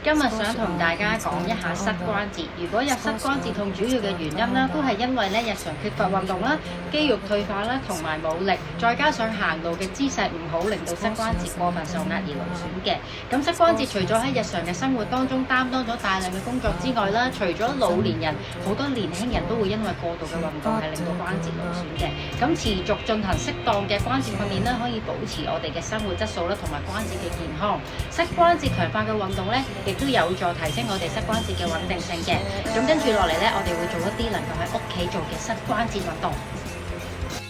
今日想同大家講一下膝關節。如果有膝關節痛，主要嘅原因啦，都係因為咧日常缺乏運動啦、肌肉退化啦，同埋冇力，再加上行路嘅姿勢唔好，令到膝關節過分受壓而勞損嘅。咁膝關節除咗喺日常嘅生活當中擔當咗大量嘅工作之外啦，除咗老年人，好多年輕人都會因為過度嘅運動係令到關節勞損嘅。咁持續進行適當嘅關節訓練咧，可以保持我哋嘅生活質素啦，同埋關節嘅健康。膝關節強化嘅運動咧，亦都有助提升我哋膝關節嘅穩定性嘅。咁跟住落嚟咧，我哋會做一啲能夠喺屋企做嘅膝關節運動。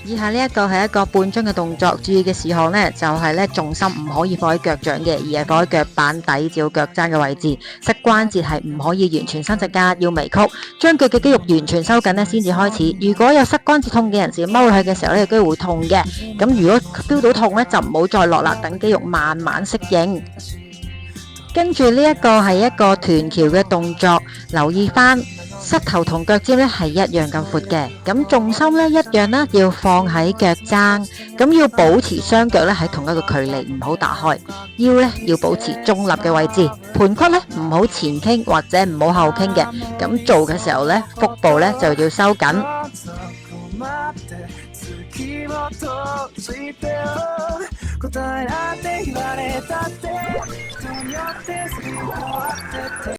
以下呢一個係一個半蹲嘅動作，注意嘅事項呢，就係呢重心唔可以放喺腳掌嘅，而係放喺腳板底至到腳踭嘅位置。膝關節係唔可以完全伸直㗎，要微曲，將腳嘅肌肉完全收緊呢先至開始。如果有膝關節痛嘅人士踎落去嘅時候呢，有機會會痛嘅。咁如果 feel 到痛呢，就唔好再落啦，等肌肉慢慢適應。跟住呢一個係一個臀橋嘅動作，留意翻膝頭同腳尖咧係一樣咁闊嘅，咁重心咧一樣啦，要放喺腳踭，咁要保持雙腳咧喺同一個距離，唔好打開，腰咧要保持中立嘅位置，盤骨咧唔好前傾或者唔好後傾嘅，咁做嘅時候咧腹部咧就要收緊。